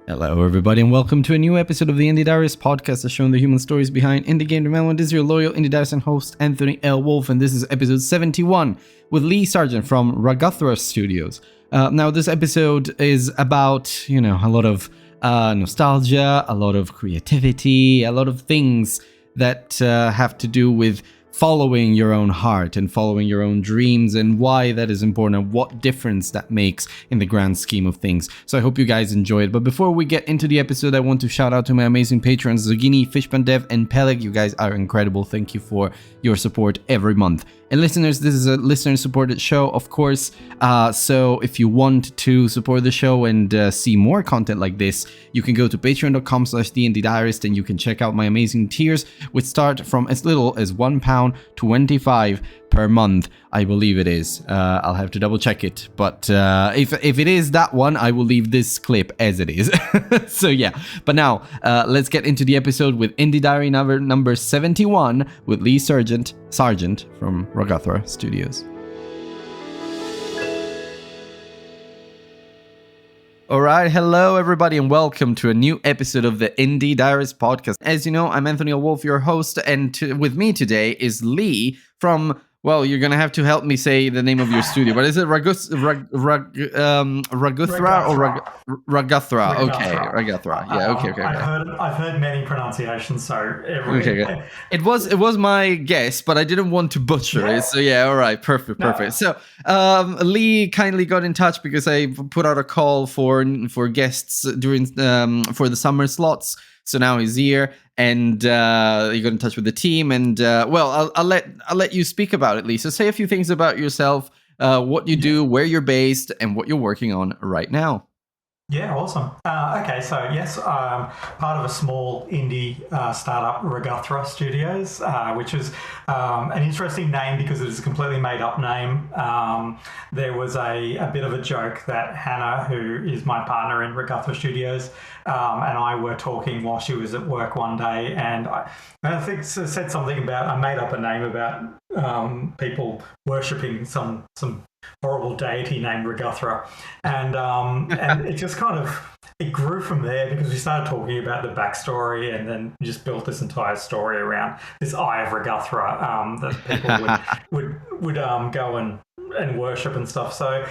Hello, everybody, and welcome to a new episode of the Indie Diaries podcast, showing the human stories behind indie game development. This is your loyal Indie Diaries and host, Anthony L. Wolf, and this is episode 71 with Lee Sargent from Raguthra Studios. Now, this episode is about, a lot of nostalgia, a lot of creativity, a lot of things that have to do with following your own heart and following your own dreams and why that is important and what difference that makes in the grand scheme of things. So I hope you guys enjoy it. But before we get into the episode, I want to shout out to my amazing patrons, Zugini, Fishpandev, and Peleg. You guys are incredible. Thank you for your support every month. And listeners, this is a listener-supported show, of course, so if you want to support the show and see more content like this, you can go to patreon.com/TheIndieDiarist and you can check out my amazing tiers, which start from as little as £1.25 per month, I believe it is. I'll have to double check it, but if it is that one, I will leave this clip as it is. So yeah, but now let's get into the episode with Indie Diary number 71 with Lee Sargent from Raguthra Studios. All right, hello everybody, and welcome to a new episode of the Indie Diaries podcast. As you know, I'm Anthony Wolf, your host, and with me today is Lee from, well, you're going to have to help me say the name of your studio, but is it Raguthra or Raguthra? Okay, Raguthra. Yeah, okay. I've heard many pronunciations, so okay. It was my guess, but I didn't want to butcher it. So yeah, all right, perfect. No. So Lee kindly got in touch because I put out a call for guests during for the summer slots. So now he's here, and he got in touch with the team, and well, I'll let you speak about it, Lee. So say a few things about yourself, what you do, where you're based, and what you're working on right now. Yeah, awesome. Okay, so yes, part of a small indie startup, Raguthra Studios, which is an interesting name because it is a completely made-up name. There was a bit of a joke that Hannah, who is my partner in Raguthra Studios, and I were talking while she was at work one day, and I think said something about, I made up a name about people worshipping some horrible deity named Raguthra, and it just kind of, it grew from there because we started talking about the backstory, and then just built this entire story around this Eye of Raguthra that people would go and worship and stuff. So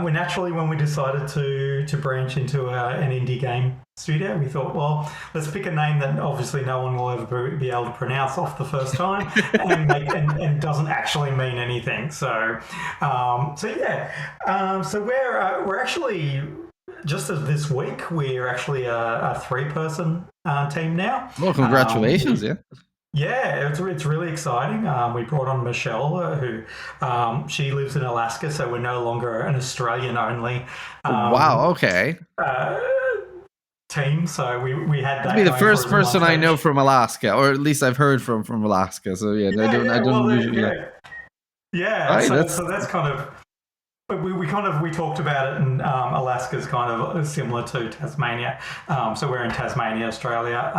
we naturally, when we decided to branch into an indie game studio, we thought, well, let's pick a name that obviously no one will ever be able to pronounce off the first time, and doesn't actually mean anything. So we're actually, just as this week, we're actually a 3-person team now. Well, congratulations! Yeah, it's really exciting. We brought on Michelle, who she lives in Alaska, so we're no longer an Australian only. Wow. Okay. Team. So we had that. Be the first person I know from Alaska, or at least I've heard from Alaska. So yeah, I don't usually. Yeah. Right, so that's kind of. We talked about it, and Alaska's kind of similar to Tasmania. So we're in Tasmania, Australia.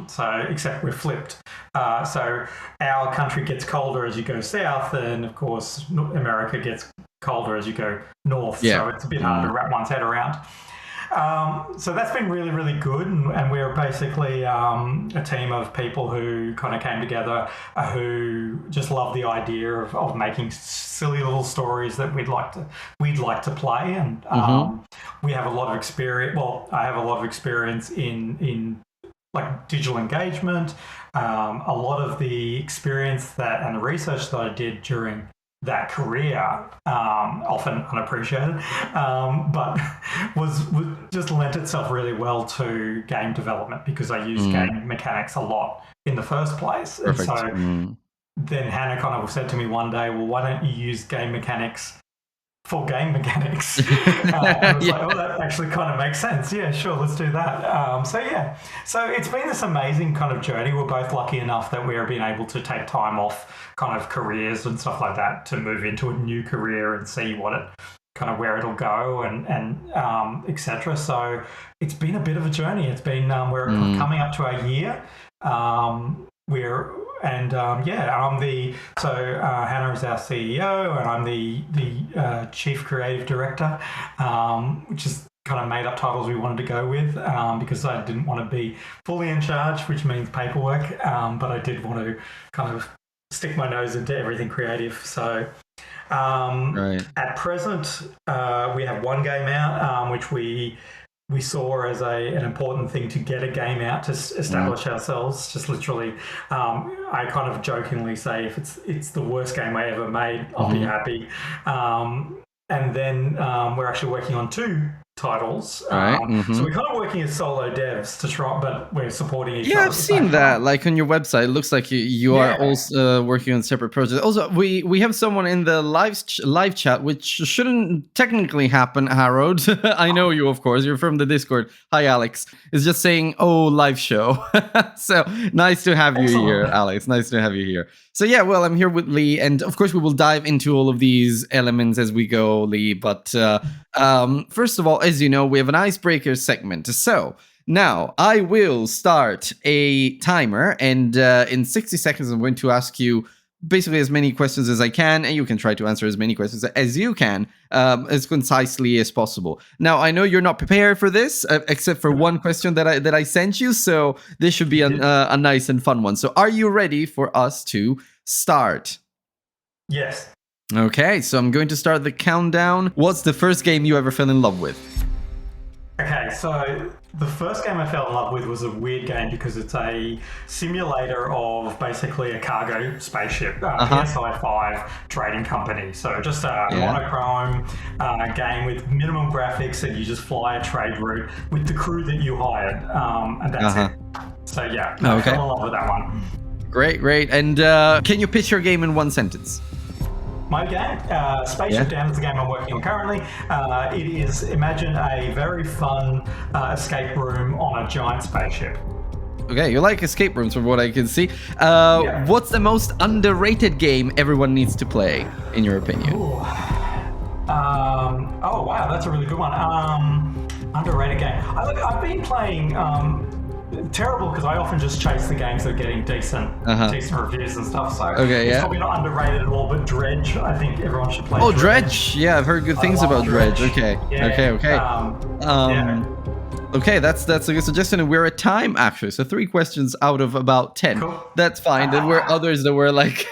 So except we're flipped. So our country gets colder as you go south, and of course America gets colder as you go north. Yeah. So it's a bit hard to wrap one's head around. So that's been really, really good, and we're basically a team of people who kind of came together, who just love the idea of making silly little stories that we'd like to play, and we have a lot of experience. Well, I have a lot of experience in like digital engagement. A lot of the experience and the research that I did during that career, often unappreciated, but was just lent itself really well to game development because I used game mechanics a lot in the first place. Perfect. And so then Hannah kind of said to me one day, well, why don't you use game mechanics for game mechanics. And I was like, oh, that actually kind of makes sense. Yeah, sure, let's do that. So it's been this amazing kind of journey. We're both lucky enough that we're being able to take time off kind of careers and stuff like that to move into a new career and see what it kind of where it'll go and etc. So it's been a bit of a journey. It's been we're coming up to a year. Hannah is our CEO and I'm the Chief Creative Director, which is kind of made up titles we wanted to go with because I didn't want to be fully in charge, which means paperwork, but I did want to kind of stick my nose into everything creative. So at present, we have one game out, which we saw as an important thing to get a game out to establish ourselves. Just literally, I kind of jokingly say if it's the worst game I ever made, I'll be happy. And then we're actually working on 2 titles. So we're kind of working as solo devs to try, but we're supporting each other. Yeah, I've seen that. Like on your website, it looks like you are also working on separate projects. Also, we have someone in the live chat, which shouldn't technically happen, Harold. I know you, of course. You're from the Discord. Hi, Alex. It's just saying, oh, live show. So nice to have you here, Alex. Nice to have you here. So yeah, well, I'm here with Lee, and of course we will dive into all of these elements as we go, Lee. But first of all, as you know, we have an icebreaker segment. So now I will start a timer, and in 60 seconds, I'm going to ask you basically as many questions as I can, and you can try to answer as many questions as you can, as concisely as possible. Now, I know you're not prepared for this, except for one question that I sent you, so this should be a nice and fun one. So are you ready for us to start? Yes. Okay, so I'm going to start the countdown. What's the first game you ever fell in love with? Okay, so the first game I fell in love with was a weird game because it's a simulator of basically a cargo spaceship, PSI 5 trading company. So just a monochrome game with minimum graphics, and you just fly a trade route with the crew that you hired, and that's it. So yeah, I fell in love with that one. Great. And can you pitch your game in one sentence? My game, Spaceship Down, is the game I'm working on currently. It is, imagine a very fun escape room on a giant spaceship. Okay, you like escape rooms from what I can see. What's the most underrated game everyone needs to play, in your opinion? Oh, wow, that's a really good one. Underrated game. I've been playing... terrible because I often just chase the games that are getting decent reviews and stuff. So it's probably not underrated at all. But Dredge, I think everyone should play. Dredge. Yeah, I've heard good things about Dredge. Okay. Okay, that's a good suggestion. And we're at time actually, so 3 questions out of about 10. Cool. That's fine. There were others that were like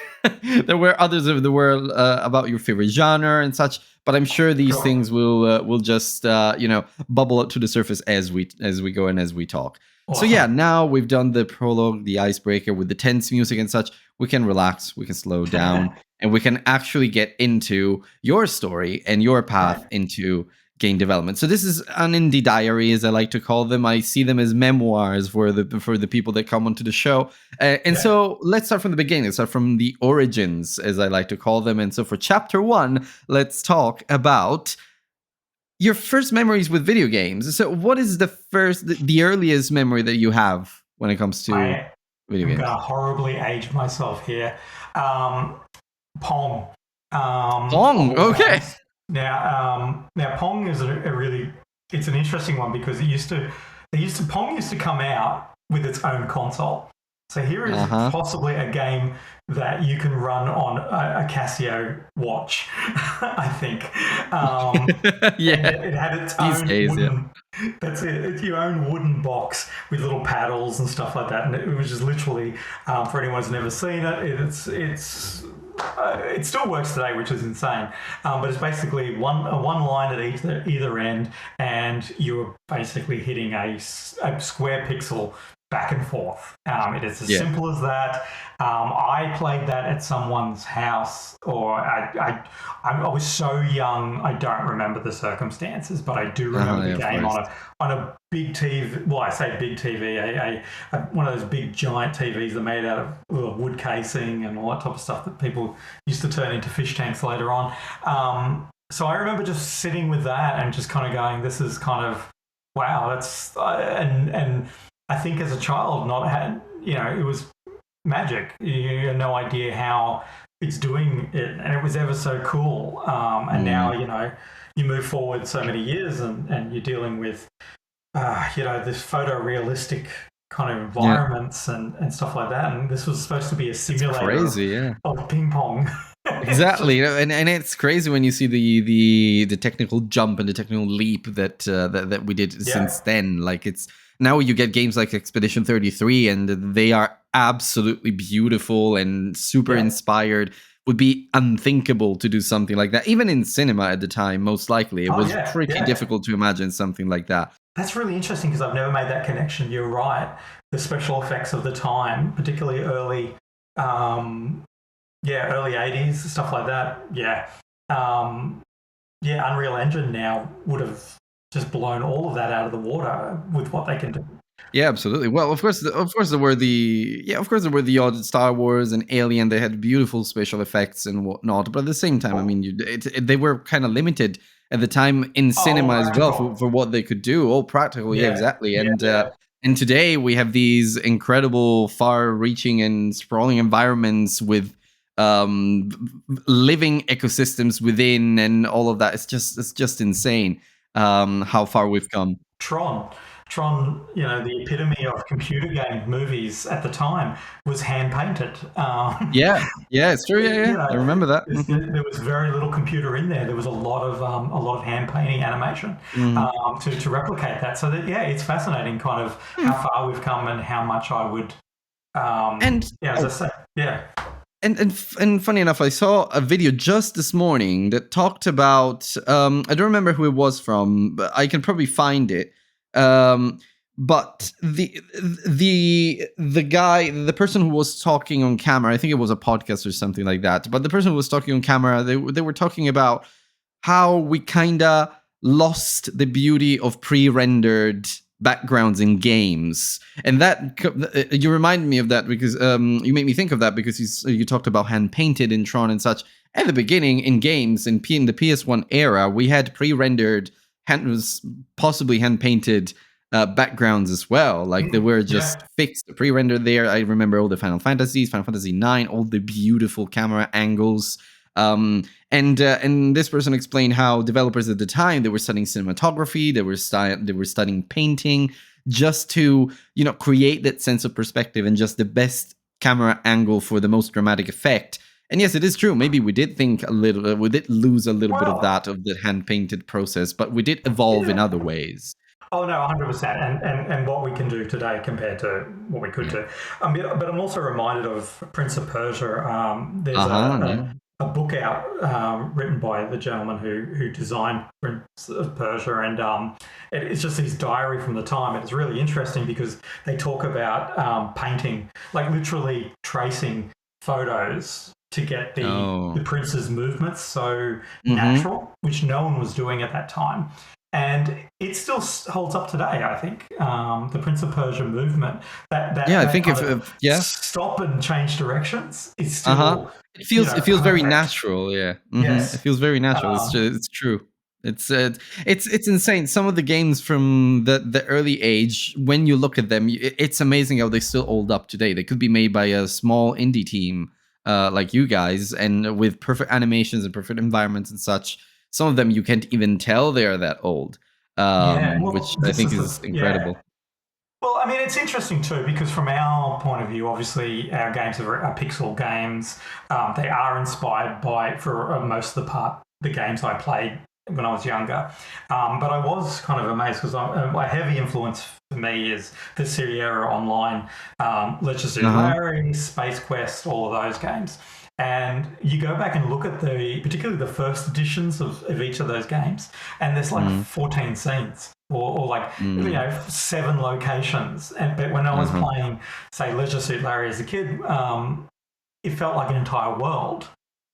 there were others that were about your favorite genre and such. But I'm sure these things will just bubble up to the surface as we go and as we talk. Awesome. So yeah, now we've done the prologue, the icebreaker with the tense music and such. We can relax, we can slow down, and we can actually get into your story and your path into game development. So this is an indie diary, as I like to call them. I see them as memoirs for the people that come onto the show. So let's start from the beginning. Let's start from the origins, as I like to call them. And so for chapter 1, let's talk about your first memories with video games. So what is the earliest memory that you have when it comes to video games? I'm going to horribly age myself here. Pong. Pong, okay. Now Pong is it's an interesting one because Pong used to come out with its own console. So here is possibly a game that you can run on a Casio watch, I think. It had its own wooden... That's it. It's your own wooden box with little paddles and stuff like that. And it was just literally, for anyone who's never seen it, it still works today, which is insane. But it's basically one line at either end, and you're basically hitting a square pixel back and forth. It is as simple as that. I played that at someone's house, or I was so young I don't remember the circumstances, but I do remember the game on a big TV. Well, I say big TV, one of those big giant TVs that are made out of wood casing and all that type of stuff that people used to turn into fish tanks later on. So I remember just sitting with that and just kind of going, this is kind of, wow, that's, and I think as a child, not had, it was magic. You had no idea how it's doing it, and it was ever so cool. And now, you move forward so many years and you're dealing with, this photorealistic kind of environments and stuff like that. And this was supposed to be a simulator of ping pong. Exactly, and it's crazy when you see the technical jump and the technical leap that we did since then. Like, it's now you get games like Expedition 33, and they are absolutely beautiful and super inspired. Would be unthinkable to do something like that, even in cinema at the time. Most likely, it was pretty difficult to imagine something like that. That's really interesting because I've never made that connection. You're right. The special effects of the time, particularly early 80s, stuff like that. Unreal Engine now would have just blown all of that out of the water with what they can do. Yeah, absolutely. Well, of course there were the odd Star Wars and Alien. They had beautiful special effects and whatnot, but at the same time, I mean, they were kind of limited at the time in cinema as well for what they could do. All practical, exactly. And today we have these incredible, far-reaching and sprawling environments with living ecosystems within, and all of that. It's just insane how far we've come. Tron, the epitome of computer game movies at the time, was hand painted. It's true. I remember that. There was very little computer in there. There was a lot of hand painting animation to replicate that. So that it's fascinating, kind of how far we've come and how much I would. And funny enough, I saw a video just this morning that talked about. I don't remember who it was from, but I can probably find it. But the guy, the person who was talking on camera, I think it was a podcast or something like that. But the person who was talking on camera, they were talking about how we kinda lost the beauty of pre-rendered backgrounds in games, and that you remind me of that because you made me think of that because you talked about hand painted in Tron and such. At the beginning in games in the PS1 era, we had pre-rendered possibly hand painted backgrounds as well. Like they were just fixed, pre-rendered there. I remember all the Final Fantasy IX, all the beautiful camera angles. And this person explained how developers at the time, they were studying cinematography, they were studying painting, just to create that sense of perspective and just the best camera angle for the most dramatic effect. And yes, it is true. Maybe we did we did lose a little bit of the hand painted process, but we did evolve in other ways. Oh no, 100%, and what we can do today compared to what we could do. But I'm also reminded of Prince of Persia. There's a book out written by the gentleman who designed Prince of Persia, and it's just his diary from the time. And it's really interesting because they talk about painting, like literally tracing photos to get the prince's movements so natural, which no one was doing at that time. And it still holds up today, I think. The Prince of Persia movement, I think if stop and change directions, is still it feels very natural. Yes. It feels very natural. It's true. It's insane. Some of the games from the early age, when you look at them, it's amazing how they still hold up today. They could be made by a small indie team like you guys, and with perfect animations and perfect environments and such. Some of them you can't even tell they're that old, which I think is incredible. Well, I mean, it's interesting too, because from our point of view, obviously our games are pixel games. They are inspired by, for most of the part, the games I played when I was younger. But I was kind of amazed because a heavy influence for me is the Sierra Online, Let's Just Do Larry, Space Quest, all of those games. And you go back and look at particularly the first editions of each of those games, and there's like 14 scenes or like 7 locations. But when I was playing, say, Leisure Suit Larry as a kid, it felt like an entire world.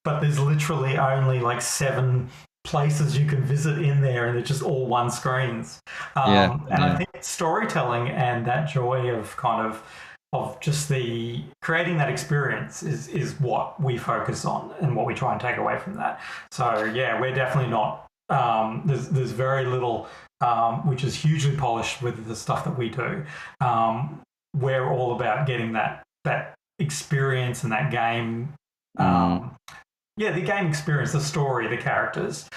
But there's literally only like 7 places you can visit in there, and they're just all one screens. I think storytelling and that joy of kind of just the creating that experience is what we focus on and what we try and take away from that. So yeah, we're definitely not. There's very little which is hugely polished with the stuff that we do. We're all about getting that experience and that game. Yeah, the game experience, the story, the characters.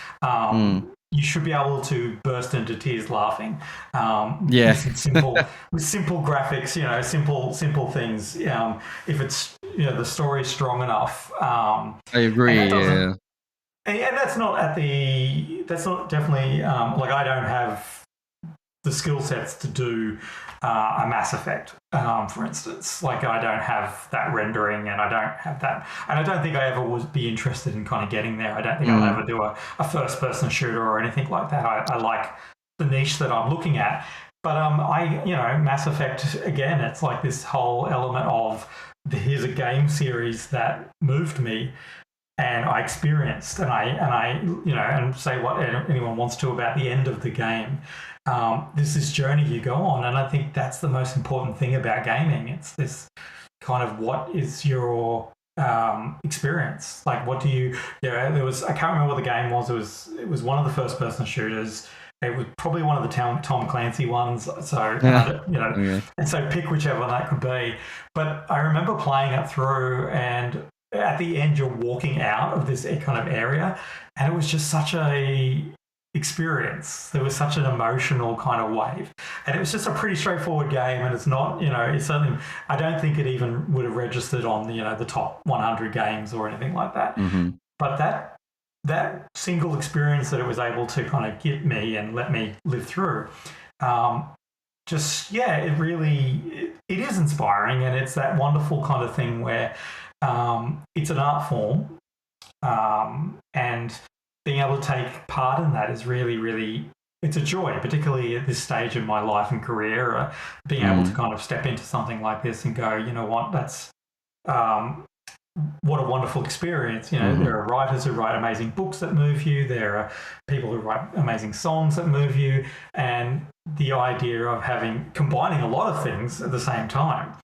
You should be able to burst into tears laughing. With simple graphics, simple things. If it's the story is strong enough. I agree. And that's not definitely like I don't have the skill sets to do a Mass Effect, for instance. Like I don't have that rendering, and I don't have that, and I don't think I ever would be interested in kind of getting there. I don't think I'll ever do a first-person shooter or anything like that. I like the niche that I'm looking at, but Mass Effect again. It's like this whole element of here's a game series that moved me. And I experienced, and and say what anyone wants to about the end of the game. This journey you go on, and I think that's the most important thing about gaming. It's this kind of what is your experience? Like, what do you? There was I can't remember what the game was. It was one of the first-person shooters. It was probably one of the Tom Clancy ones. So and so pick whichever that could be. But I remember playing it through and. At the end, you're walking out of this kind of area, and it was just such a experience. There was such an emotional kind of wave, and it was just a pretty straightforward game. And it's not, it's something I don't think it even would have registered on the top 100 games or anything like that. But that single experience that it was able to kind of get me and let me live through. It really is inspiring, and it's that wonderful kind of thing where it's an art form, and being able to take part in that is really, really, it's a joy, particularly at this stage in my life and career, being able to kind of step into something like this and go, you know what, that's what a wonderful experience. There are writers who write amazing books that move you. There are people who write amazing songs that move you. And the idea of combining a lot of things at the same time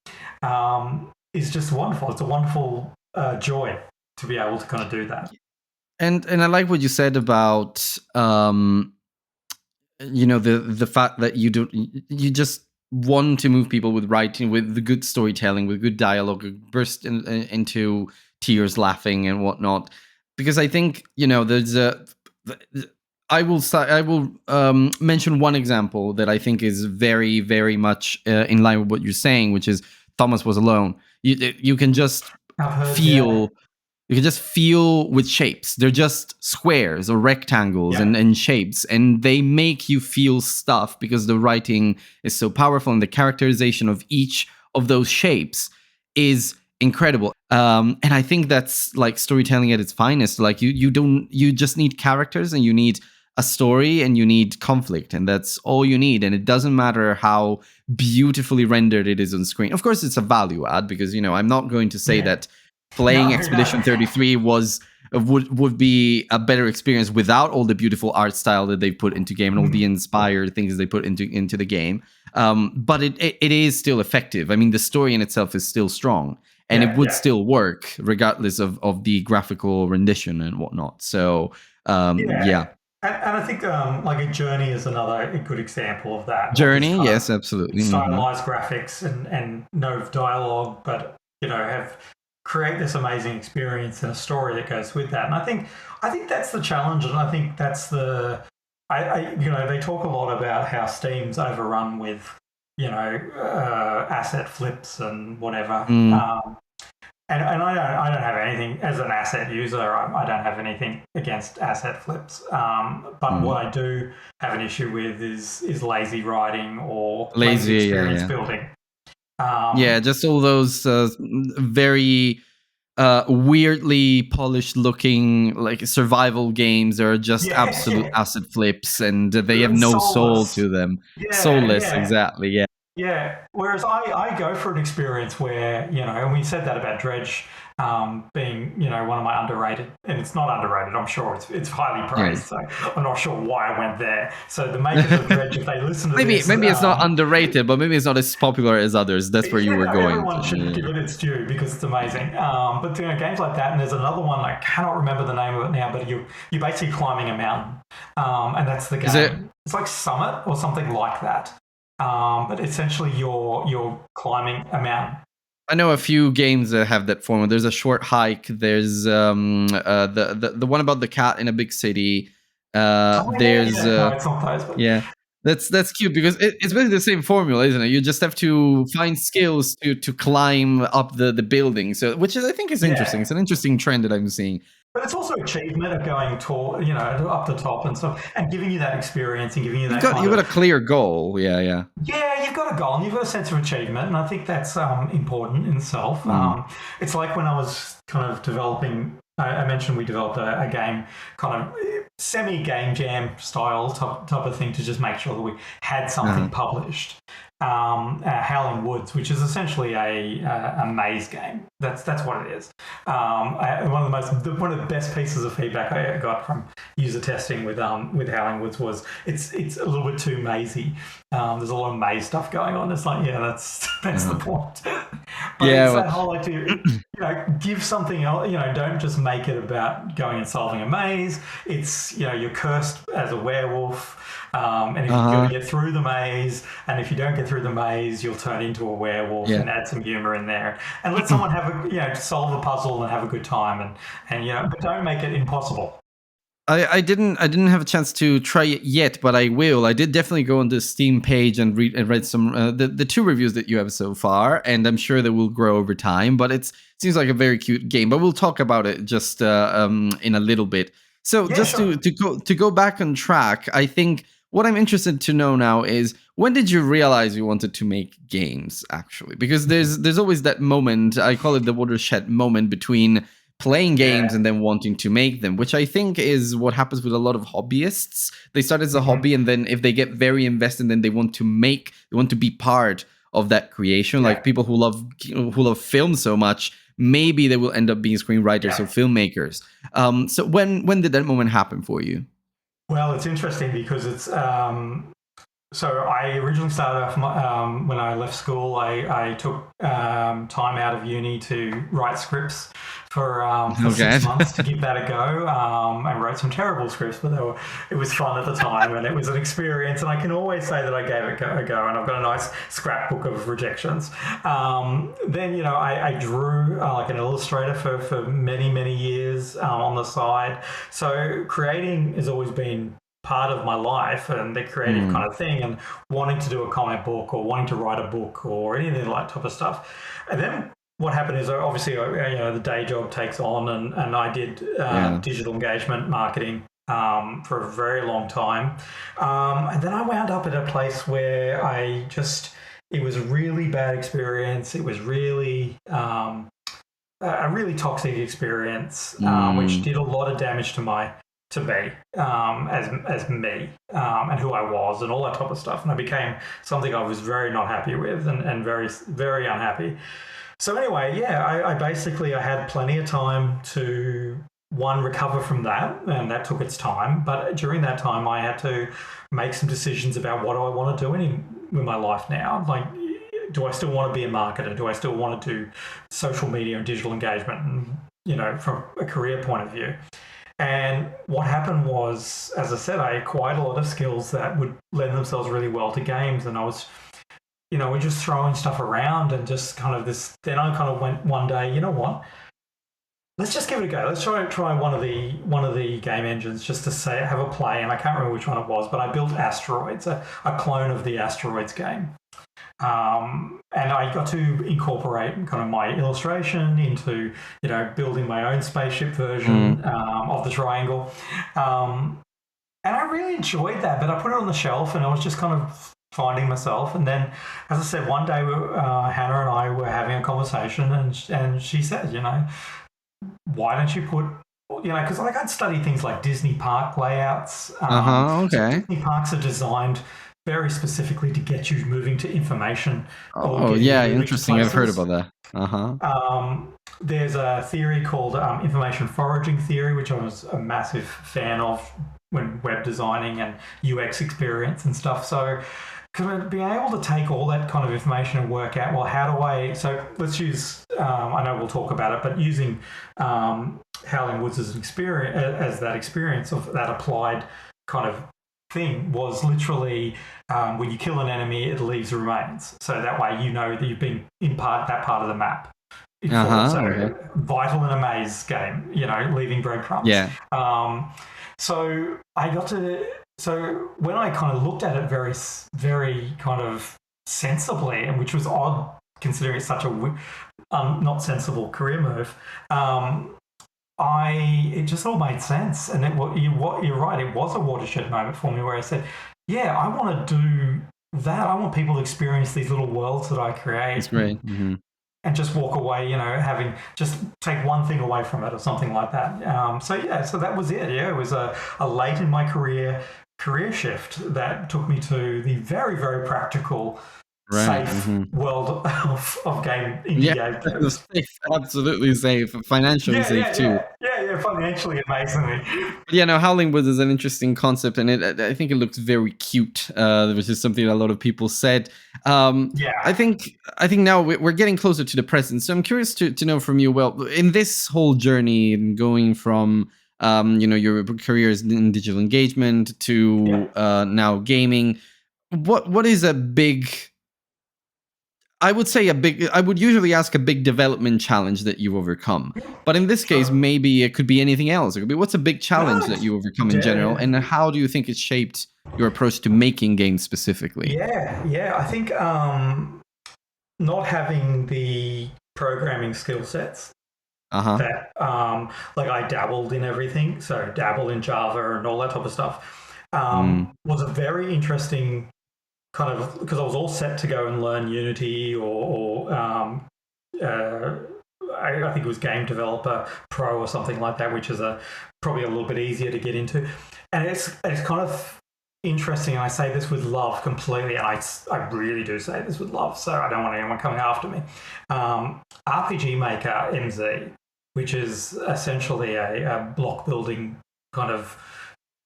is just wonderful. It's a wonderful joy to be able to kind of do that. And I like what you said about the fact that you just want to move people with writing, with the good storytelling, with good dialogue, burst into tears laughing and whatnot. Because I think there's I will mention one example that I think is very, very much in line with what you're saying, which is Thomas Was Alone. You can just feel. You can just feel with shapes. They're just squares or rectangles and shapes, and they make you feel stuff because the writing is so powerful and the characterization of each of those shapes is incredible. And I think that's like storytelling at its finest. Like you just need characters, and you need a story, and you need conflict, and that's all you need. And it doesn't matter how beautifully rendered it is on screen. Of course, it's a value add because I'm not going to say that playing Expedition 33 would be a better experience without all the beautiful art style that they put into game and all the inspired things they put into the game. But it is still effective. I mean, the story in itself is still strong, and it would still work regardless of the graphical rendition and whatnot. So And I think like a Journey is a good example of that. Journey, yes, absolutely. Stylized graphics and no dialogue, but create this amazing experience and a story that goes with that. And I think that's the challenge, and I think that's they talk a lot about how Steam's overrun with asset flips and whatever. And I don't have anything as an asset user. I don't have anything against asset flips. But what I do have an issue with is lazy writing or lazy experience building. Just all those very weirdly polished looking like survival games are just absolute asset flips, and they have no soul to them. Soulless, exactly. Yeah. Whereas I go for an experience where, you know, and we said that about Dredge being, you know, one of my underrated, and it's not underrated. I'm sure it's highly praised. So I'm not sure why I went there. So the makers of Dredge, if they listen to this, maybe it's not underrated, but maybe it's not as popular as others. That's where you were going. Everyone should give it its due because it's amazing. But you know, games like that, and there's another one I cannot remember the name of it now, but you're basically climbing a mountain, and that's the game. It's like Summit or something like that. But essentially, you're climbing a mountain. I know a few games that have that formula. There's a short hike. There's the one about the cat in a big city. No, it's not those. But... Yeah, that's cute because it's basically the same formula, isn't it? You just have to find skills to climb up the building. So, which is I think is interesting. It's an interesting trend that I'm seeing. But it's also achievement of going tall, you know, up the top and stuff, and giving you that experience and giving you that. You've got a clear goal, Yeah, you've got a goal and you've got a sense of achievement, and I think that's important in itself. It's like when I was kind of developing. I mentioned we developed a game, kind of semi-game jam style type of thing to just make sure that we had something published. Howling Woods, which is essentially a maze game. That's what it is. One of the best pieces of feedback I got from user testing with Howling Woods was it's a little bit too mazy. There's a lot of maze stuff going on. It's like, that's the point. But it's that whole idea, you know, give something else. You know, don't just make it about going and solving a maze. It's, you know, you're cursed as a werewolf. And if you're going to get through the maze, and if you don't get through the maze, you'll turn into a werewolf and add some humor in there, and let someone have solve a puzzle and have a good time, and but don't make it impossible. I didn't have a chance to try it yet, but I will. I did definitely go on the Steam page and read some the 2 reviews that you have so far, and I'm sure they will grow over time. But it seems like a very cute game. But we'll talk about it just in a little bit. So to go back on track, I think. What I'm interested to know now is when did you realize you wanted to make games, actually? Because there's always that moment, I call it the watershed moment between playing games and then wanting to make them, which I think is what happens with a lot of hobbyists. They start as a hobby, and then if they get very invested, then they want to be part of that creation. Like people who love film so much, maybe they will end up being screenwriters or filmmakers. So when did that moment happen for you? Well, it's interesting because it's so I originally started off when I left school. I took time out of uni to write scripts for 6 months to give that a go. I wrote some terrible scripts, but it was fun at the time, and it was an experience. And I can always say that I gave it a go, and I've got a nice scrapbook of rejections. Then I drew like an illustrator for many years on the side. So creating has always been part of my life and the creative kind of thing, and wanting to do a comic book or wanting to write a book or anything like that type of stuff. And then what happened is obviously the day job takes on, and I did digital engagement marketing for a very long time, and then I wound up at a place where it was a really bad experience. It was really a really toxic experience, which did a lot of damage to me as me and who I was and all that type of stuff, and I became something I was very not happy with and very, very unhappy. So anyway, I basically had plenty of time to recover from that, and that took its time. But during that time, I had to make some decisions about what do I want to do with my life now. Like, do I still want to be a marketer? Do I still want to do social media and digital engagement? And from a career point of view. And what happened was, as I said, I acquired a lot of skills that would lend themselves really well to games, and I was, we're just throwing stuff around and just kind of this. Then I kind of went one day, you know what? Let's just give it a go. Let's try one of the game engines just to have a play. And I can't remember which one it was, but I built Asteroids, a clone of the Asteroids game. And I got to incorporate kind of my illustration into, building my own spaceship version of the triangle. And I really enjoyed that, but I put it on the shelf and I was just kind of finding myself. And then, as I said, one day Hannah and I were having a conversation, and she said, why don't you put, because I'd studied things like Disney park layouts. Okay. So Disney parks are designed very specifically to get you moving to information. Oh, yeah, interesting. I've heard about that. There's a theory called information foraging theory, which I was a massive fan of when web designing and UX experience and stuff. So being able to take all that kind of information and work out, well, how do I, so let's use, I know we'll talk about it, but using Howling Woods as that experience of that applied kind of thing was literally when you kill an enemy, it leaves remains. So that way you know that you've been in that part of the map. Vital in a maze game, leaving breadcrumbs. Yeah. So when I kind of looked at it very, very kind of sensibly, and which was odd considering it's such a not sensible career move, it just all made sense. And you're right, it was a watershed moment for me where I said, yeah, I want to do that. I want people to experience these little worlds that I create. That's great. Mm-hmm. And just walk away, having just take one thing away from it or something like that. So that was it. Yeah, it was a late in my career shift that took me to the very, very practical, safe world of indie game. Safe, absolutely safe, financially safe too. Yeah, financially amazingly. Howling Woods is an interesting concept, and I think it looks very cute, which is something that a lot of people said. I think now we're getting closer to the present, so I'm curious to know from you. Well, in this whole journey, going from your careers in digital engagement to now gaming, what is a big? I would usually ask a big development challenge that you've overcome. But in this case, maybe it could be anything else. It could be, what's a big challenge that you overcome in general? And how do you think it shaped your approach to making games specifically? Yeah. I think not having the programming skill sets that, I dabbled in everything. So dabble in Java and all that type of stuff was a very interesting kind of, because I was all set to go and learn Unity or I think it was Game Developer Pro or something like that, which is probably a little bit easier to get into. And it's kind of interesting, and I say this with love completely, and I really do say this with love, so I don't want anyone coming after me. RPG Maker MZ, which is essentially a block building kind of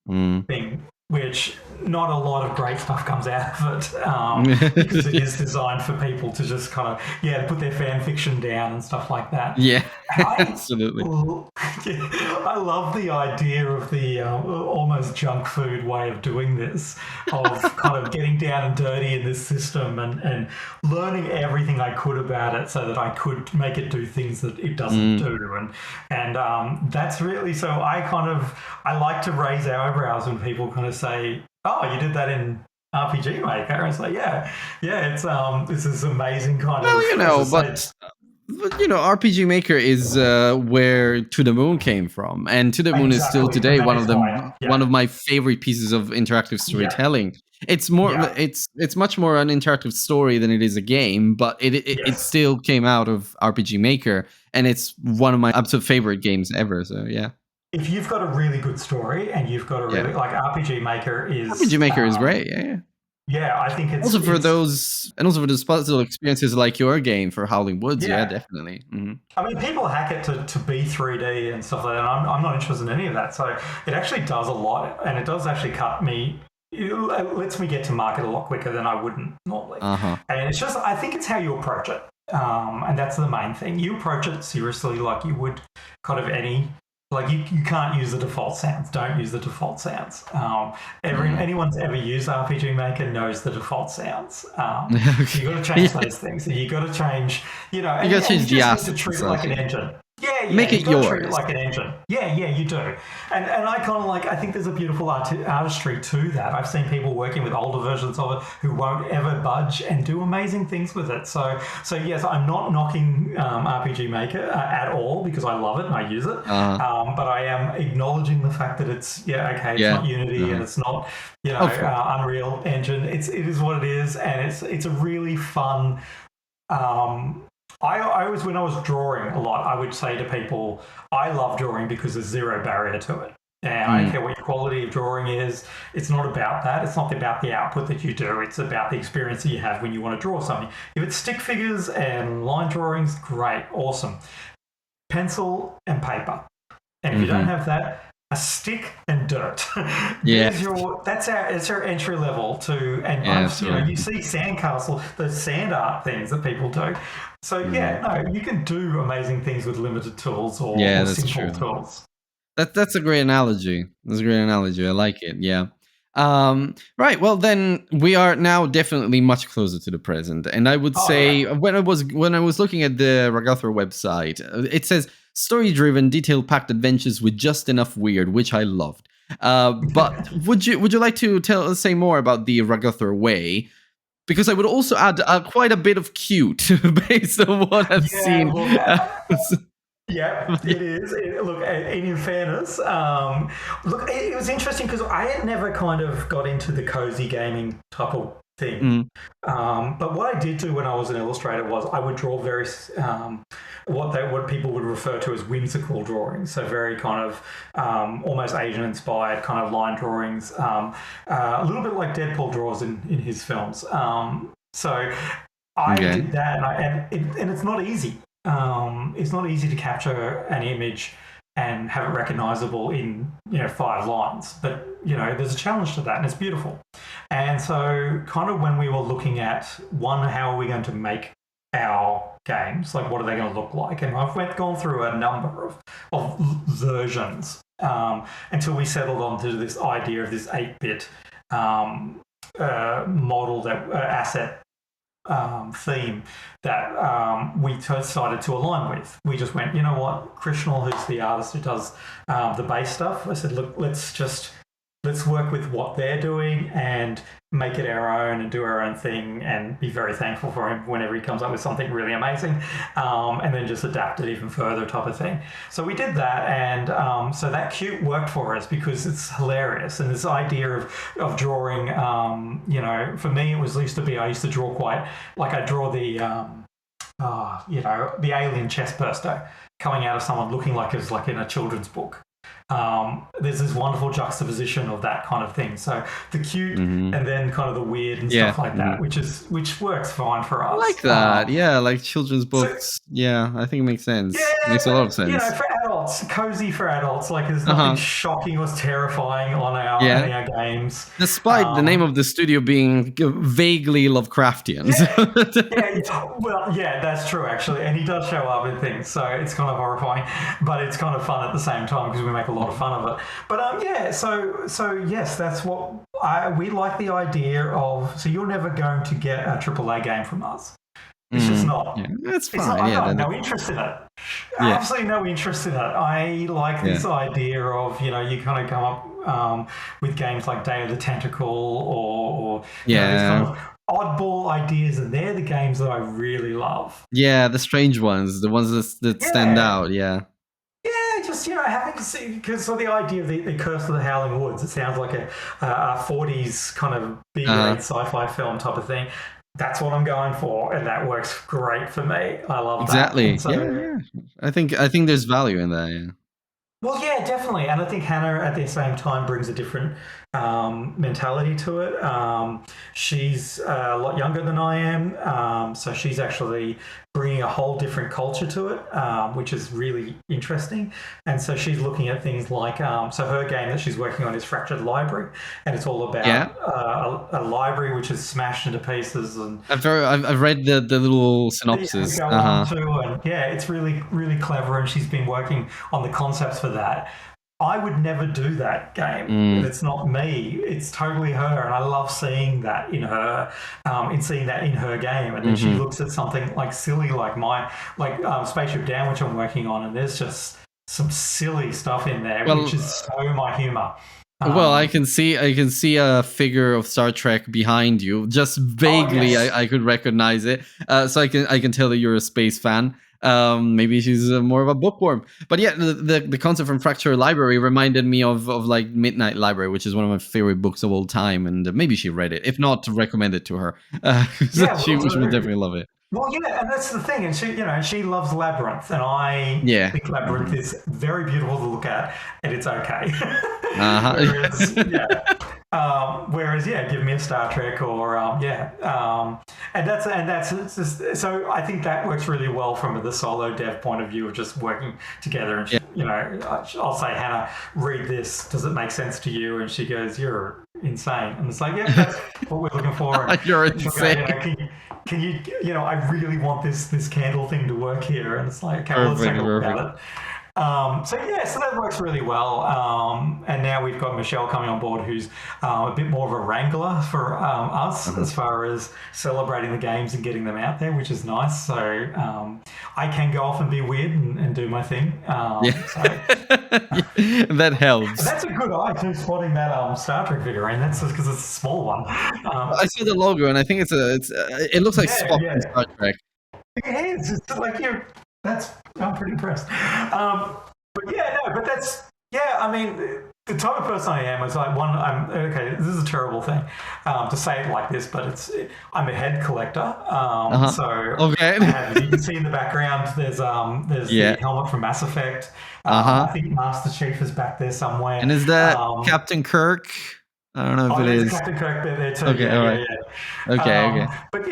thing, which not a lot of great stuff comes out of it because it is designed for people to just kind of, put their fan fiction down and stuff like that. Yeah, absolutely. I love the idea of the almost junk food way of doing this, of kind of getting down and dirty in this system and learning everything I could about it so that I could make it do things that it doesn't do. And that's really, so I like to raise eyebrows when people kind of say, oh, you did that in RPG Maker. And it's like, it's this is amazing kind of. But RPG Maker is where To the Moon came from, and To the Moon is still today one of my favorite pieces of interactive storytelling. It's more, it's much more an interactive story than it is a game, but it still came out of RPG Maker, and it's one of my absolute favorite games ever. So yeah. If you've got a really good story and you've got a really RPG Maker is great. Yeah. Yeah, I think it's also for those puzzle experiences like your game for Howling Woods. Yeah, definitely. Mm-hmm. I mean, people hack it to be 3D and stuff like that. And I'm not interested in any of that. So it actually does a lot, and it does actually it lets me get to market a lot quicker than I wouldn't normally. And it's just, I think it's how you approach it, and that's the main thing. You approach it seriously, like you would kind of any. Like you can't use the default sounds. Don't use the default sounds. Anyone's ever used RPG Maker knows the default sounds. You got to change those things. You got to change. You got to change the assets. Treat it like an engine. Yeah. Make it yours. Treat it like an engine. Yeah, you do. And I kind of I think there's a beautiful artistry to that. I've seen people working with older versions of it who won't ever budge and do amazing things with it. So yes, I'm not knocking RPG Maker at all because I love it and I use it. But I am acknowledging the fact that it's not Unity and it's not Unreal Engine. It is what it is, and it's a really fun. I always, when I was drawing a lot, I would say to people, I love drawing because there's zero barrier to it. And I don't care what your quality of drawing is. It's not about that. It's not about the output that you do. It's about the experience that you have when you want to draw something. If it's stick figures and line drawings, great, awesome. Pencil and paper. And if you don't have that, a stick and dirt. That's our entry level to, and you see sandcastle, those sand art things that people do. So you can do amazing things with limited tools or simple tools. That's a great analogy. That's a great analogy. I like it. Yeah. Right. Well, then we are now definitely much closer to the present, and I would say when I was looking at the Raguthra website, it says story-driven, detail-packed adventures with just enough weird, which I loved. But would you like to say more about the Raguthra way? Because I would also add quite a bit of cute based on what I've seen. Yeah, it is. Look, in fairness, it was interesting because I had never kind of got into the cozy gaming type of thing. But what I did do when I was an illustrator was I would draw very what people would refer to as whimsical drawings. So very kind of almost Asian-inspired kind of line drawings, a little bit like Deadpool draws in his films. So I did that, and it's not easy. It's not easy to capture an image and have it recognizable in 5 lines, but there's a challenge to that, and it's beautiful. And so kind of when we were looking at how are we going to make our games, like what are they going to look like, and I've gone through a number of versions until we settled onto this idea of this 8-bit model, that asset theme that we decided to align with. We just went, you know what, Krishnal, who's the artist who does the base stuff, I said, look, let's work with what they're doing and make it our own and do our own thing, and be very thankful for him whenever he comes up with something really amazing, and then just adapt it even further type of thing. So we did that, and so that cute worked for us because it's hilarious. And this idea of drawing, for me, I used to draw quite, like I draw the alien chest burster coming out of someone looking like it was like in a children's book. There's this wonderful juxtaposition of that kind of thing. So the cute and then kind of the weird and stuff like that, which works fine for us. I like that. Like children's books. So, I think it makes sense. Makes a lot of sense. For adults, cozy for adults. Like there's nothing shocking or terrifying on our games. Despite the name of the studio being vaguely Lovecraftian. That's true actually. And he does show up in things, so it's kind of horrifying, but it's kind of fun at the same time because we make a lot of fun of it. But so yes, that's what we like, the idea of. So you're never going to get a AAA game from us. It's just not. Yeah, that's fine. I have no interest in it. Absolutely no interest in it. I like this idea of, you kind of come up with games like Day of the Tentacle or these kind of oddball ideas, and they're the games that I really love. Yeah, the strange ones, the ones that stand out. Yeah, just having to see, because the idea of the Curse of the Howling Woods, it sounds like a 40s kind of B-grade sci-fi film type of thing. That's what I'm going for, and that works great for me. I love that. Exactly. I think there's value in that. Yeah. Well, yeah, definitely. And I think Hannah, at the same time, brings a different mentality to it. She's a lot younger than I am, so she's actually bringing a whole different culture to it, which is really interesting. And so she's looking at things like, so her game that she's working on is Fractured Library, and it's all about a library which is smashed into pieces. And I've read the little synopsis. It's really, really clever, and she's been working on the concepts for that. I would never do that game. It's not me. It's totally her, and I love seeing that in her, seeing that in her game. And then she looks at something like silly, like Spaceship Down, which I'm working on, and there's just some silly stuff in there, which is so my humor. Well, I can see a figure of Star Trek behind you. Just vaguely, I could recognize it. So I can tell that you're a space fan. Maybe she's more of a bookworm, but yeah, the concept from Fracture Library reminded me of like Midnight Library, which is one of my favorite books of all time, and maybe she read it. If not, to recommend it to her, she would definitely love it. Well, yeah, and that's the thing. And she loves Labyrinth, and I think Labyrinth is very beautiful to look at, and it's okay. Whereas, give me a Star Trek or and that's just, so I think that works really well from the solo dev point of view of just working together. And I'll say, Hannah, read this. Does it make sense to you? And she goes, "You're insane." And it's like, yeah, that's what we're looking for. And you're insane. Go, can you, I really want this candle thing to work here. And it's like, okay, let's take a look at it. So that works really well. And now we've got Michelle coming on board, who's a bit more of a wrangler for us as far as celebrating the games and getting them out there, which is nice. So I can go off and be weird and do my thing. That helps. That's a good eye too, spotting that Star Trek figurine. That's just because it's a small one. I see the logo, and I think it looks like Spock in Star Trek. It is. It's like I'm pretty impressed. But that's, I mean, the type of person I am is like, this is a terrible thing to say it like this, but I'm a head collector. So you can see in the background, there's the helmet from Mass Effect. I think Master Chief is back there somewhere. And is that Captain Kirk? I don't know if it is. Captain Kirk there too. Okay, all right. Okay. But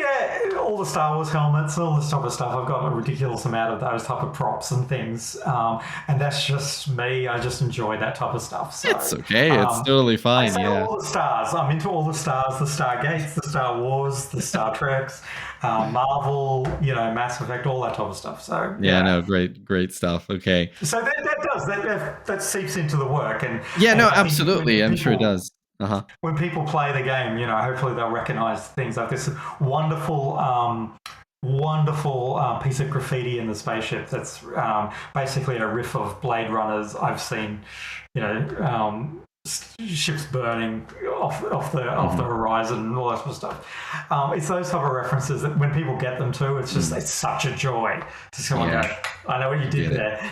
all the Star Wars helmets, all this type of stuff, I've got a ridiculous amount of those type of props and things. And that's just me. I just enjoy that type of stuff. So, it's okay. It's totally fine. All the stars. I'm into all the stars, the Stargates, the Star Wars, the Star Treks, Marvel, Mass Effect, all that type of stuff. So great stuff. Okay. So that seeps into the work. And absolutely. I'm sure it does. When people play the game, hopefully they'll recognize things like this wonderful piece of graffiti in the spaceship that's basically a riff of Blade Runners. I've seen, ships burning off the horizon and all that sort of stuff. It's those type of references that when people get them too, it's just it's such a joy to come and go, I know what you did there.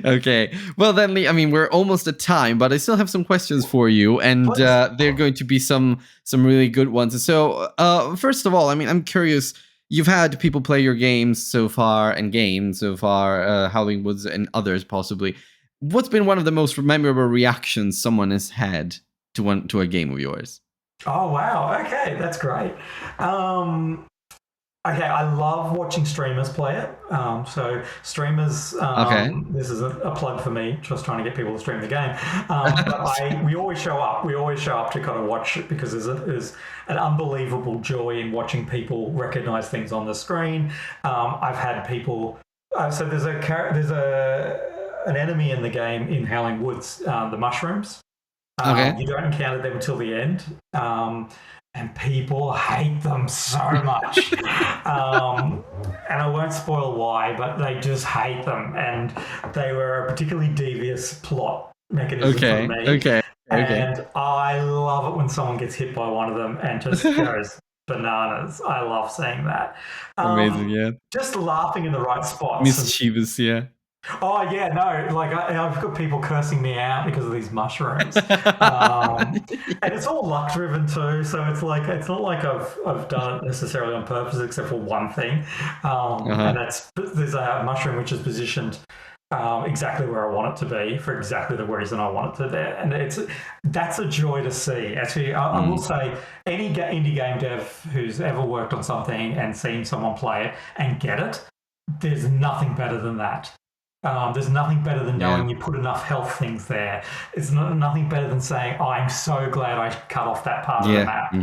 Okay. Well then, Lee, I mean, we're almost at time, but I still have some questions for you, and they're going to be some really good ones. So first of all, I mean, I'm curious. You've had people play your games so far, Howling Woods and others possibly. What's been one of the most memorable reactions someone has had to a game of yours? Oh wow! Okay, that's great. Okay, I love watching streamers play it. So streamers, this is a plug for me, just trying to get people to stream the game. But we always show up. We always show up to kind of watch it because there's an unbelievable joy in watching people recognize things on the screen. I've had people. So there's an enemy in the game in Howling Woods, the mushrooms. You don't encounter them until the end. And people hate them so much. And I won't spoil why, but they just hate them. And they were a particularly devious plot mechanism for me. And I love it when someone gets hit by one of them and just goes bananas. I love seeing that. Amazing, yeah. Just laughing in the right spots. Mischievous, yeah. Oh yeah, no, like I've got people cursing me out because of these mushrooms, and it's all luck driven too. So it's not like I've done it necessarily on purpose, except for one thing, and there's a mushroom which is positioned exactly where I want it to be for exactly the reason I want it to be, and that's a joy to see. Actually, I will say any indie game dev who's ever worked on something and seen someone play it and get it, there's nothing better than that. There's nothing better than knowing you put enough health things there. It's nothing better than saying, I'm so glad I cut off that part of the map.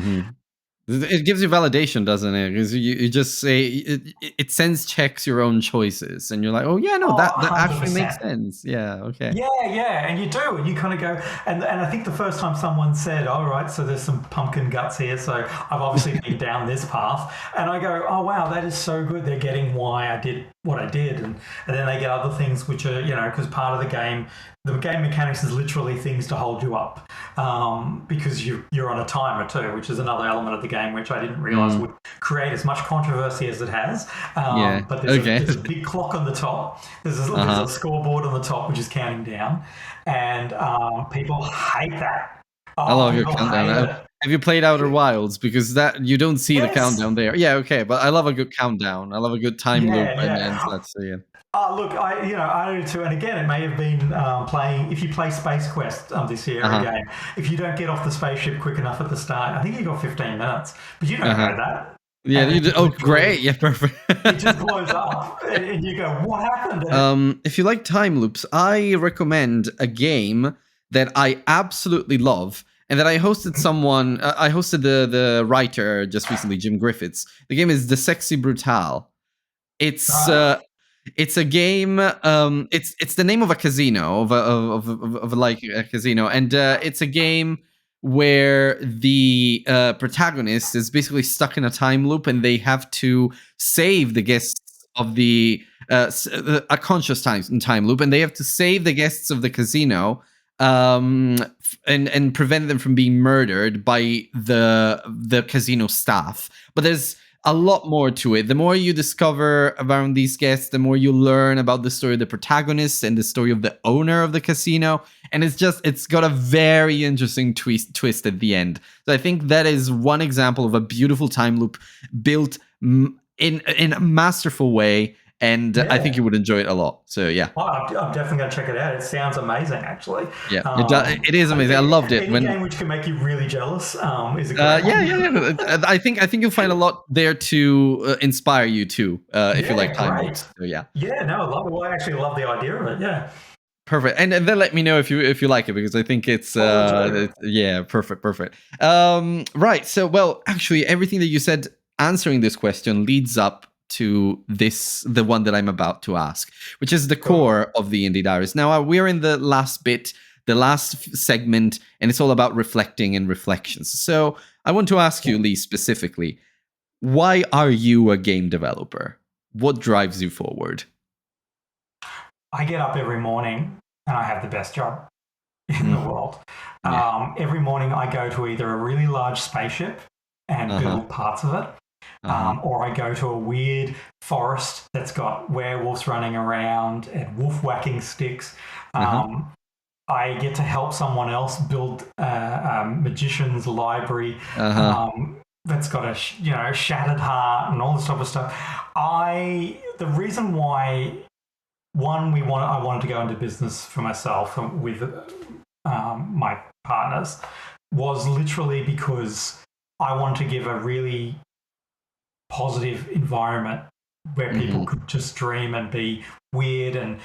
It gives you validation, doesn't it? Because you just say it sense checks your own choices, and you're like, that actually makes sense. Yeah, okay. Yeah, and you do, and you kind of go, and I think the first time someone said, all right, so there's some pumpkin guts here, so I've obviously been down this path, and I go, oh wow, that is so good. They're getting why I did what I did, and then they get other things which are, because part of the game mechanics is literally things to hold you up, because you're on a timer too, which is another element of the game which I didn't realize would create as much controversy as it has. But there's a big clock on the top. There's a scoreboard on the top which is counting down, and people hate that. I love your countdown. Have you played Outer Wilds? Because that you don't see the countdown there. Yeah, okay, but I love a good countdown. I love a good time loop and such. So yeah. Look, I do too. And again, it may have been playing. If you play Space Quest this year again, if you don't get off the spaceship quick enough at the start, I think you got 15 minutes, but you don't know that. Yeah, you do. Oh, great. Yeah, perfect. It just blows up, and you go, "What happened?" If you like time loops, I recommend a game that I absolutely love, and that I hosted someone. I hosted the writer just recently, Jim Griffiths. The game is The Sexy Brutale. It's a game. It's the name of a casino of like a casino, and it's a game where the protagonist is basically stuck in a time loop, and they have to save the guests of a conscious time loop, and they have to save the guests of the casino, and prevent them from being murdered by the casino staff. But there's a lot more to it. The more you discover around these guests, the more you learn about the story of the protagonist and the story of the owner of the casino. And it's got a very interesting twist at the end. So I think that is one example of a beautiful time loop built in a masterful way. And I think you would enjoy it a lot. So yeah, I'm definitely going to check it out. It sounds amazing, actually. Yeah, it is amazing. I loved it. Any game which can make you really jealous is a great one. I think you'll find a lot there to inspire you too, if you like time loops. So yeah. Yeah, no, I love it. Well, I actually love the idea of it. Yeah. Perfect, and then let me know if you like it, because I think it's perfect. Right. So well, actually, everything that you said answering this question leads up to the one that I'm about to ask, which is the core of the Indie Diaries. Now we're in the last bit, the last segment, and it's all about reflecting and reflections. So I want to ask you, Lee, specifically, why are you a game developer? What drives you forward? I get up every morning and I have the best job in the world. Every morning I go to either a really large spaceship and build parts of it, or I go to a weird forest that's got werewolves running around and wolf whacking sticks. I get to help someone else build a magician's library that's got a shattered heart and all this type of stuff. The reason why, I wanted to go into business for myself with my partners was literally because I wanted to give a really positive environment where people could just dream and be weird and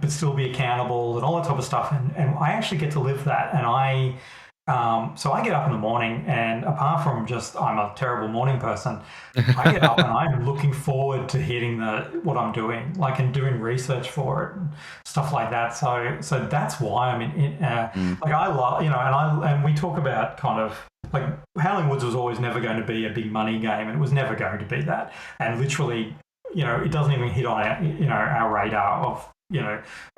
but still be accountable and all that type of stuff. And I actually get to live that. And so I get up in the morning, and apart from just I'm a terrible morning person, I get up and I'm looking forward to hitting what I'm doing, like, and doing research for it and stuff like that. So that's why I'm in like, I love, and we talk about kind of like Howling Woods was always never going to be a big money game, and it was never going to be that. And literally, it doesn't even hit on our radar of,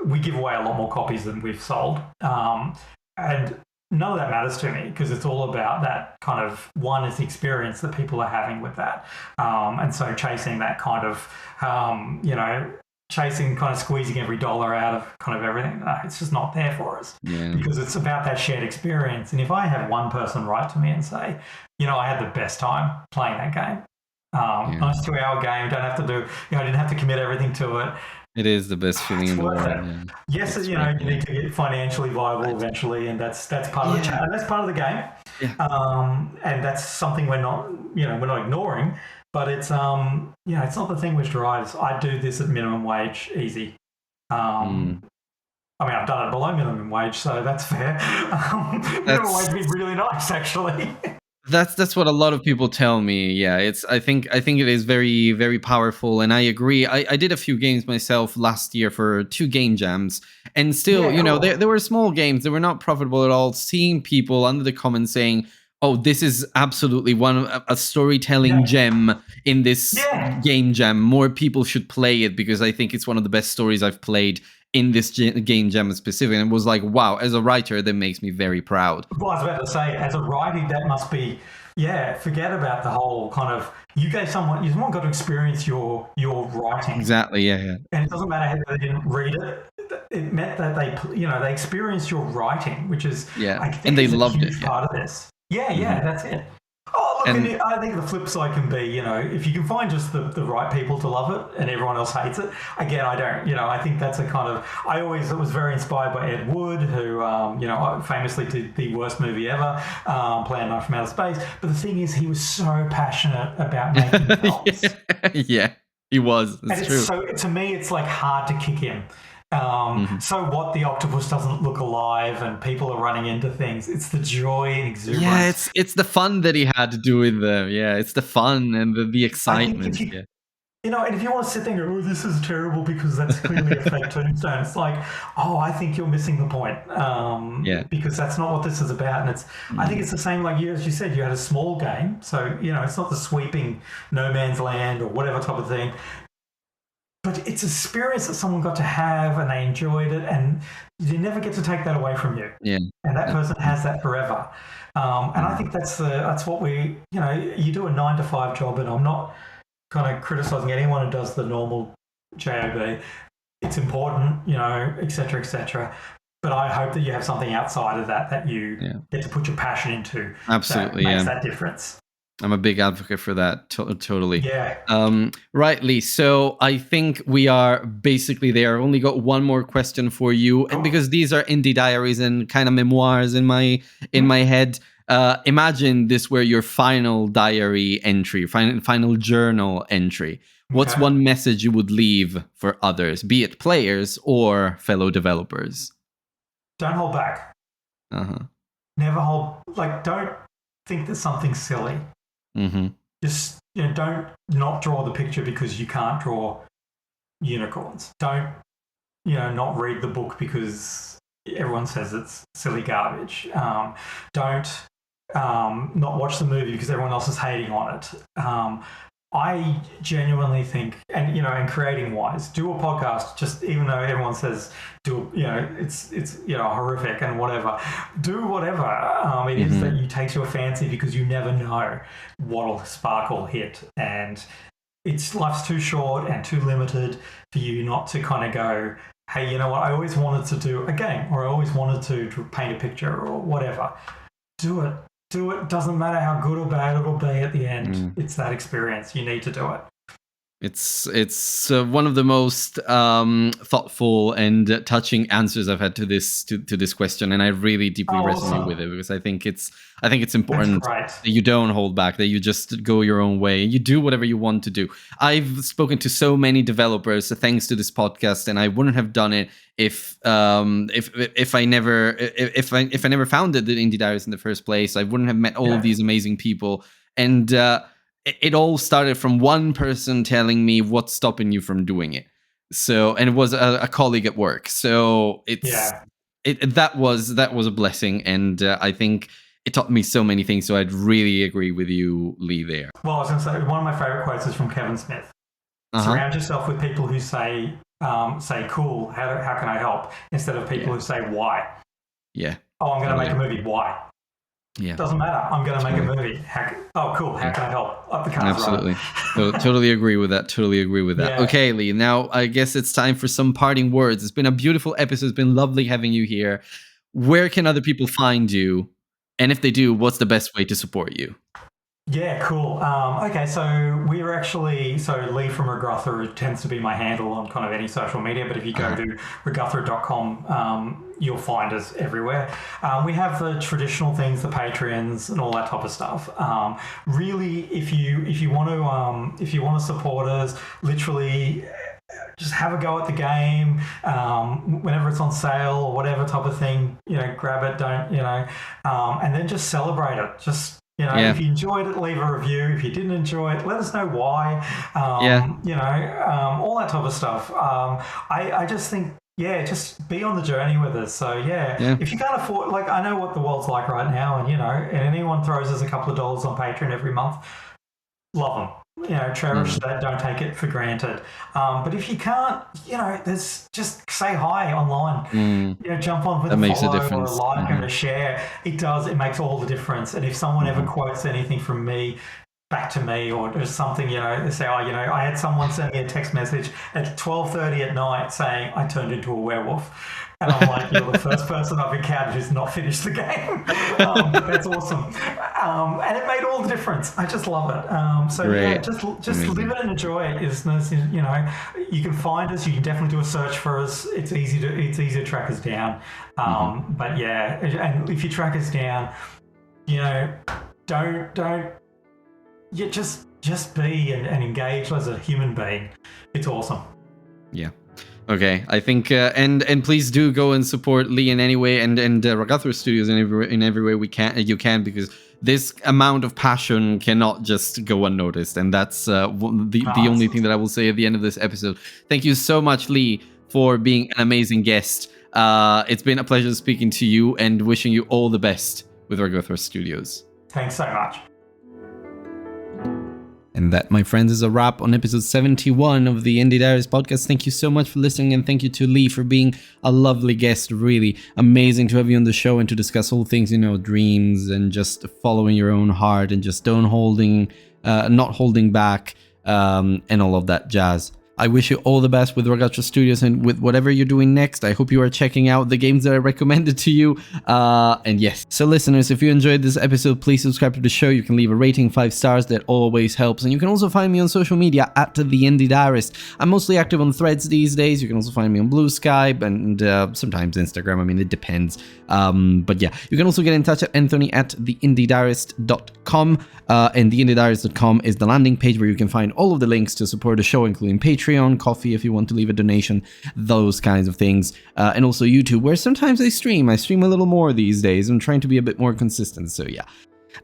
we give away a lot more copies than we've sold. And none of that matters to me, because it's all about that kind of, one is the experience that people are having with that. And so chasing that kind of, squeezing every dollar out of kind of everything, it's just not there for us, because it's about that shared experience. And if I have one person write to me and say, I had the best time playing that game, nice 2-hour game, don't have to do, I didn't have to commit everything to it. It is the best feeling in the world. Yeah. Yes, you need to get financially viable eventually, and that's part of the that's part of the game. Yeah. And that's something we're not ignoring, but it's it's not the thing which drives. I do this at minimum wage, easy. I mean, I've done it below minimum wage, so that's fair. Minimum wage would be really nice, actually. That's what a lot of people tell me. Yeah, I think it is very, very powerful, and I agree. I did a few games myself last year for 2 game jams, and still, there were small games that were not profitable at all. Seeing people under the comments saying, "Oh, this is absolutely a storytelling gem in this game jam. More people should play it because I think it's one of the best stories I've played in this game jam specifically." And it was like, wow, as a writer, that makes me very proud. Well, I was about to say, as a writer, that must be, forget about the whole kind of, someone got to experience your writing. Exactly, yeah. And it doesn't matter how they didn't read it. It meant that they experienced your writing, which is, I think, and they is loved a huge part of this. Yeah, that's it. Oh, look, and I think the flip side can be, if you can find just the right people to love it and everyone else hates it. Again, I don't, I think that's a kind of, I was very inspired by Ed Wood, who, famously did the worst movie ever, Plan 9 from Outer Space. But the thing is, he was so passionate about making films. Yeah, he was. It's true. So to me, it's like hard to kick him. So what, the octopus doesn't look alive and people are running into things. It's the joy and exuberance. Yeah, it's the fun that he had to do with them. Yeah, it's the fun and the excitement. And if you want to sit there and go, oh, this is terrible because that's clearly a fake tombstone, it's like, oh, I think you're missing the point. Because that's not what this is about. And I think it's the same, like as you said, you had a small game. So, it's not the sweeping no man's land or whatever type of thing. But it's an experience that someone got to have and they enjoyed it, and you never get to take that away from you. Yeah. And that person has that forever. And I think that's what you do a 9-to-5 job, and I'm not kind of criticizing anyone who does the normal job. It's important, et cetera, et cetera. But I hope that you have something outside of that you get to put your passion into. Absolutely, that makes that difference. I'm a big advocate for that, totally. Yeah. Right, Lee. So I think we are basically there. I've only got one more question for you, and because these are indie diaries and kind of memoirs in my head. Imagine this were your final diary entry, final journal entry. What's one message you would leave for others, be it players or fellow developers? Don't hold back. Never don't think that something's silly. Just don't not draw the picture because you can't draw unicorns. Don't not read the book because everyone says it's silly garbage. Don't not watch the movie because everyone else is hating on it. I genuinely think, and creating wise, do a podcast. Just even though everyone says it's horrific and whatever, do whatever it is that you take to a fancy, because you never know what'll sparkle hit, and life's too short and too limited for you not to kind of go, hey, you know what? I always wanted to do a game, or I always wanted to paint a picture, or whatever. Do it. Do it. Doesn't matter how good or bad it'll be at the end. It's that experience. You need to do it. It's one of the most thoughtful and touching answers I've had to this question, and I really deeply resonate with it, because I think it's important that you don't hold back, that you just go your own way, you do whatever you want to do. I've spoken to so many developers thanks to this podcast, and I wouldn't have done it if I never founded the Indie Diaries in the first place. I wouldn't have met all of these amazing people, and it all started from one person telling me what's stopping you from doing it. So, and it was a colleague at work. So that was a blessing, and I think it taught me so many things. So I'd really agree with you, Lee, there. Well, I was going to say, one of my favorite quotes is from Kevin Smith. Surround yourself with people who say cool, how can I help? Instead of people who say why. Yeah. Oh, I'm going to make a movie. Why? Yeah. Doesn't matter. I'm going to make a movie. Cool. How can I help? Up the car's Absolutely. Totally agree with that. Yeah. Okay, Lee. Now, I guess it's time for some parting words. It's been a beautiful episode. It's been lovely having you here. Where can other people find you? And if they do, what's the best way to support you? Yeah, cool. Okay, so we're actually, Lee from Raguthra tends to be my handle on kind of any social media, but if you go to raguthra.com, you'll find us everywhere. We have the traditional things, the Patreons and all that type of stuff. Really, if you want to support us, literally just have a go at the game. Whenever it's on sale or whatever type of thing, grab it, and then just celebrate it. Just if you enjoyed it, leave a review. If you didn't enjoy it, let us know why. All that type of stuff. I just think, just be on the journey with us. So if you can't afford, I know what the world's like right now, and anyone throws us a couple of dollars on Patreon every month, love them. Cherish that. Don't take it for granted. But if you can't, there's just say hi online. Jump on with a follow or a like and a share. It makes all the difference. And if someone ever quotes anything from me, back to me or just something, they say, I had someone send me a text message at 12:30 at night saying I turned into a werewolf. And I'm like, you're the first person I've encountered who's not finished the game. But that's awesome. And it made all the difference. I just love it. Just live it and enjoy it. You can find us. You can definitely do a search for us. It's easy to track us down. But yeah, and if you track us down, just be and engage as a human being. It's awesome. Yeah. Okay, I think and please do go and support Lee in any way and Raguthra Studios in every way you can, because this amount of passion cannot just go unnoticed, and that's the only thing that I will say at the end of this episode. Thank you so much, Lee, for being an amazing guest. It's been a pleasure speaking to you, and wishing you all the best with Raguthra Studios. Thanks so much. And that, my friends, is a wrap on episode 71 of the Indie Diaries podcast. Thank you so much for listening, and thank you to Lee for being a lovely guest. Really amazing to have you on the show and to discuss all things, dreams and just following your own heart and just not holding back, and all of that jazz. I wish you all the best with Raguthra Studios and with whatever you're doing next. I hope you are checking out the games that I recommended to you. And yes, so listeners, if you enjoyed this episode, please subscribe to the show. You can leave a rating, 5 stars. That always helps. And you can also find me on social media at The Indie Diarist. I'm mostly active on Threads these days. You can also find me on Blue Sky and sometimes Instagram. I mean, it depends. But yeah, you can also get in touch at Anthony at theindiediarist.com. And theindiediarist.com is the landing page where you can find all of the links to support the show, including Patreon, Coffee if you want to leave a donation, those kinds of things, and also YouTube, where sometimes I stream a little more these days. I'm trying to be a bit more consistent, so yeah.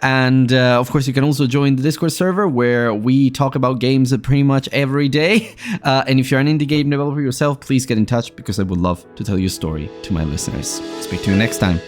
And of course, you can also join the Discord server where we talk about games pretty much every day. And if you're an indie game developer yourself, please get in touch, because I would love to tell your story to my listeners. Speak to you next time.